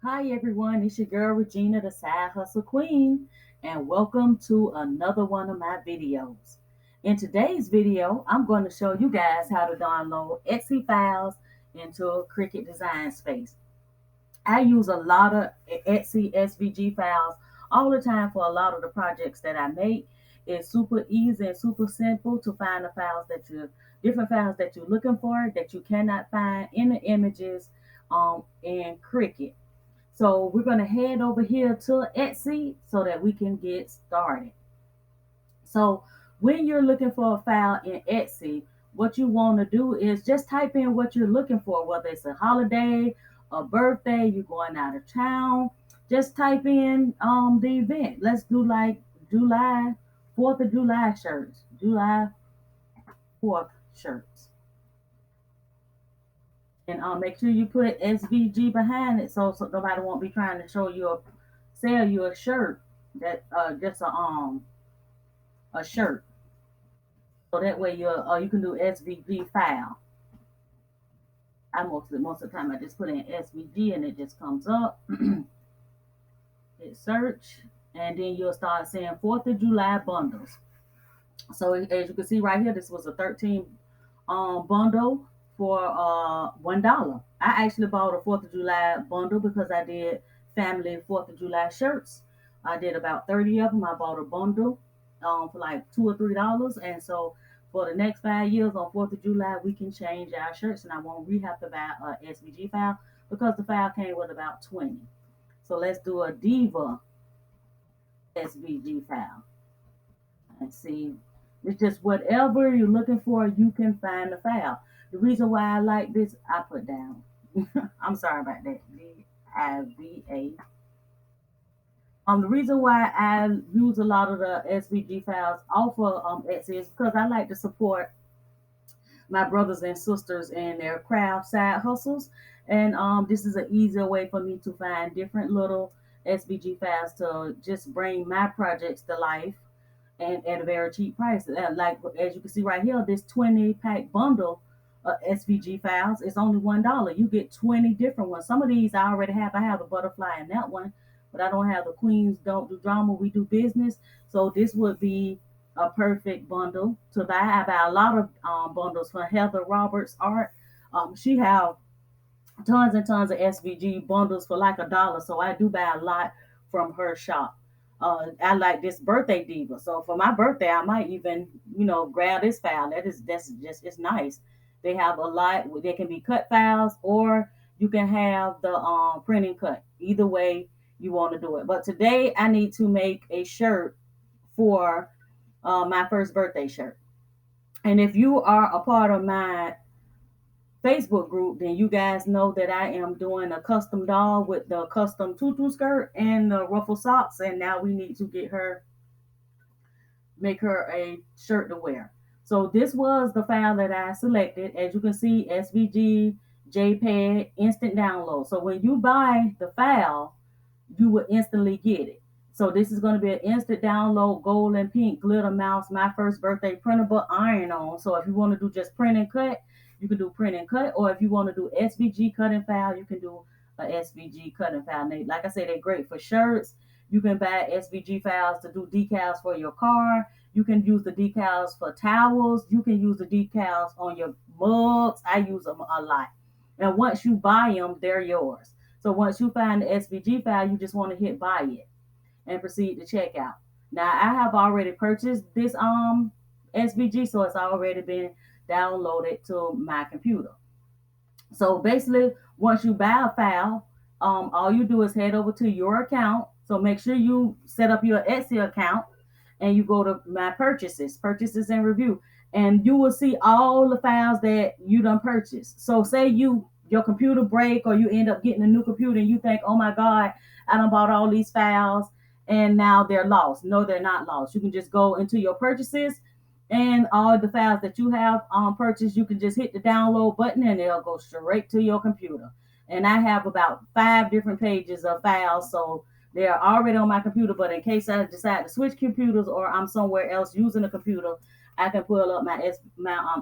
Hi everyone, it's your girl Regina, the Side Hustle Queen, and welcome to another one of my videos. In today's video, I'm going to show you guys how to download Etsy files into a Cricut design space. I use a lot of Etsy SVG files all the time for a lot of the projects that I make. It's super easy and super simple to find the files that you're different files that you're looking for that you cannot find in the images in Cricut. So we're going to head over here to Etsy so that we can get started. So when you're looking for a file in Etsy, what you want to do is just type in what you're looking for, whether it's a holiday, a birthday, you're going out of town. Just type in the event. Let's do like July 4th of July shirts, July 4th shirts. And make sure you put SVG behind it so nobody won't be trying to sell you a shirt that just a shirt. So that way you can do SVG file. I most of the time I just put in SVG and it just comes up. Hit search and then you'll start seeing 4th of July bundles. So as you can see right here, this was a 13 bundle for $1. I actually bought a 4th of July bundle because I did family 4th of July shirts. I did about 30 of them. I bought a bundle for like $2 or $3. And so for the next 5 years on 4th of July, we can change our shirts and I won't have to buy a SVG file because the file came with about 20. So let's do a Diva SVG file and see. It's just whatever you're looking for, you can find the file. The reason why I like this, I put down. I'm sorry about that. Diva. The reason why I use a lot of the SVG files off of Etsy is because I like to support my brothers and sisters in their craft side hustles. And this is an easier way for me to find different little SVG files to just bring my projects to life and at a very cheap price. Like as you can see right here, this 20 pack bundle of SVG files is only $1. You get 20 different ones. Some of these I already have. I have a butterfly in that one, but I don't have the Queens Don't Do Drama, We Do Business. So this would be a perfect bundle to buy. I buy a lot of bundles for Heather Roberts art. She have tons and tons of SVG bundles for like $1. So I do buy a lot from her shop. I like this birthday diva. So for my birthday, I might even, grab this file. That's just it's nice. They have a lot. They can be cut files or you can have the printing cut. Either way you want to do it. But today I need to make a shirt for my first birthday shirt. And if you are a part of my Facebook group, then you guys know that I am doing a custom doll with the custom tutu skirt and the ruffle socks. And now we need to make her a shirt to wear. So this was the file that I selected. As you can see, SVG, JPEG, instant download. So when you buy the file, you will instantly get it. So this is going to be an instant download, gold and pink glitter mouse, my first birthday printable iron on. So if you want to do just print and cut, you can do print and cut. Or if you want to do SVG cut and file, you can do a SVG cut and file. And like I said, they're great for shirts. You can buy SVG files to do decals for your car. You can use the decals for towels. You can use the decals on your mugs. I use them a lot. And once you buy them, they're yours. So once you find the SVG file, you just want to hit buy it and proceed to checkout. Now I have already purchased this SVG, so it's already been downloaded to my computer. So basically, once you buy a file, all you do is head over to your account. So make sure you set up your Etsy account and you go to my purchases and review, and you will see all the files that you done purchased. So say your computer break or you end up getting a new computer and you think, oh my God, I done bought all these files and now they're lost. No, they're not lost. You can just go into your purchases and all the files that you have purchased, you can just hit the download button and it'll go straight to your computer. And I have about 5 different pages of files, so they're already on my computer. But in case I decide to switch computers or I'm somewhere else using a computer, I can pull up my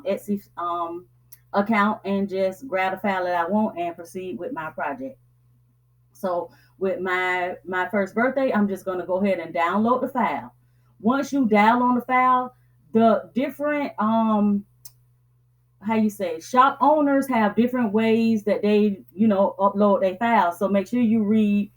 Etsy account and just grab the file that I want and proceed with my project. So with my first birthday, I'm just going to go ahead and download the file. Once you download the file, the different how you say, shop owners have different ways that they, upload their files. So make sure you read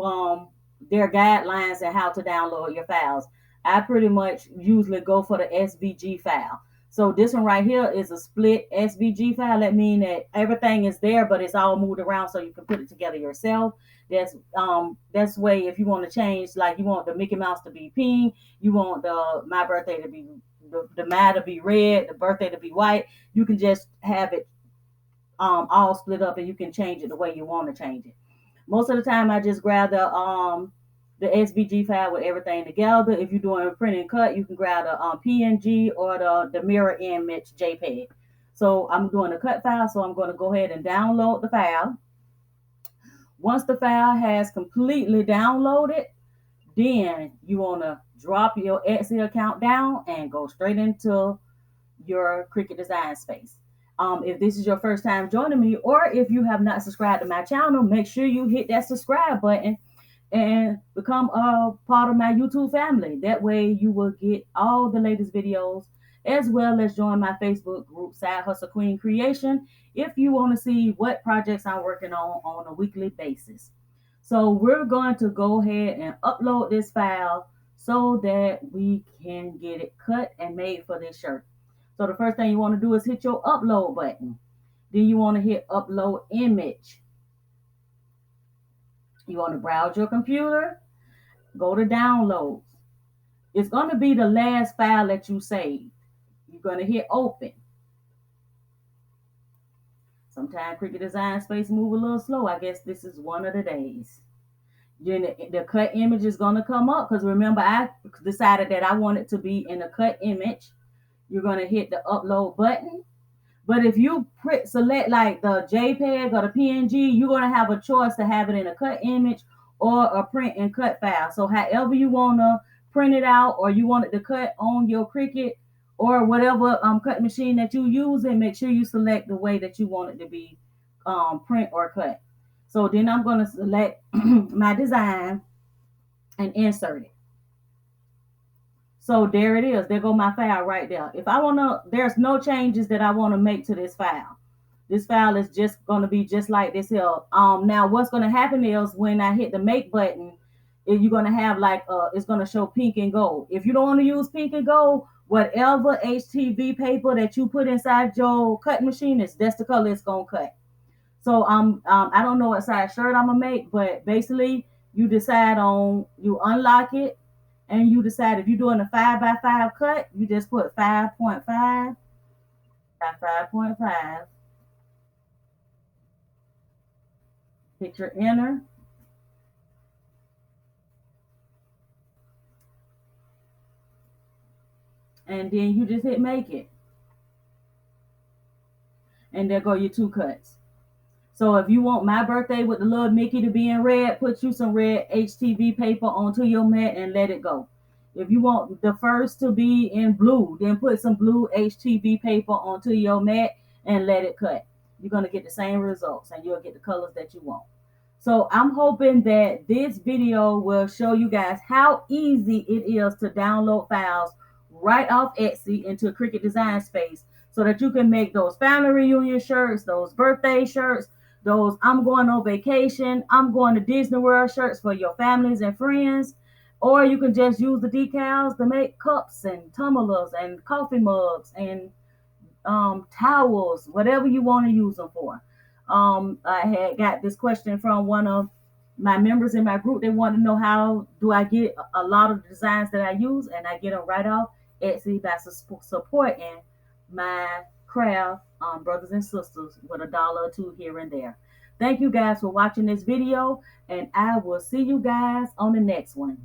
um their guidelines and how to download your files. I pretty much usually go for the SVG file. So this one right here is a split SVG file. That means that everything is there, but it's all moved around so you can put it together yourself. That's way if you want to change, like you want the Mickey Mouse to be pink, you want the my birthday to be the my to be red, the birthday to be white. You can just have it all split up, and you can change it the way you want to change it. Most of the time, I just grab the SVG file with everything together. If you're doing a print and cut, you can grab the PNG or the mirror image JPEG. So I'm doing a cut file, so I'm going to go ahead and download the file. Once the file has completely downloaded, then you want to drop your Etsy account down and go straight into your Cricut design space. If this is your first time joining me, or if you have not subscribed to my channel, make sure you hit that subscribe button and become a part of my YouTube family. That way you will get all the latest videos, as well as join my Facebook group, Side Hustle Queen Creation, if you want to see what projects I'm working on a weekly basis. So we're going to go ahead and upload this file so that we can get it cut and made for this shirt. So the first thing you want to do is hit your upload button. Then you want to hit upload image. You want to browse your computer, go to downloads. It's going to be the last file that you saved. You're going to hit open. Sometimes Cricut Design Space move a little slow. I guess this is one of the days. Then the cut image is going to come up, because remember I decided that I want it to be in a cut image. You're going to hit the upload button. But if you select like the JPEG or the PNG, you're going to have a choice to have it in a cut image or a print and cut file. So however you want to print it out, or you want it to cut on your Cricut or whatever cut machine that you use, and make sure you select the way that you want it to be print or cut. So then I'm going to select my design and insert it. So there it is. There go my file right there. If I want to, there's no changes that I want to make to this file. This file is just going to be just like this here. Now what's going to happen is when I hit the make button, you're going to have like, it's going to show pink and gold. If you don't want to use pink and gold, whatever HTV paper that you put inside your cut machine, that's the color it's going to cut. So I don't know what size shirt I'm gonna make, but basically you decide on, you unlock it, and you decide if you're doing a 5x5 cut, you just put 5.5 by 5.5, hit your enter, and then you just hit make it, and there go your two cuts. So if you want my birthday with the little Mickey to be in red, put you some red HTV paper onto your mat and let it go. If you want the first to be in blue, then put some blue HTV paper onto your mat and let it cut. You're going to get the same results, and you'll get the colors that you want. So I'm hoping that this video will show you guys how easy it is to download files right off Etsy into Cricut Design Space, so that you can make those family reunion shirts, those birthday shirts, those I'm going on vacation, I'm going to Disney World shirts for your families and friends. Or you can just use the decals to make cups and tumblers and coffee mugs and towels, whatever you want to use them for. I had got this question from one of my members in my group. They want to know, how do I get a lot of the designs that I use, and I get them right off Etsy by supporting my craft brothers and sisters with $1 or $2 here and there. Thank you guys for watching this video, and I will see you guys on the next one.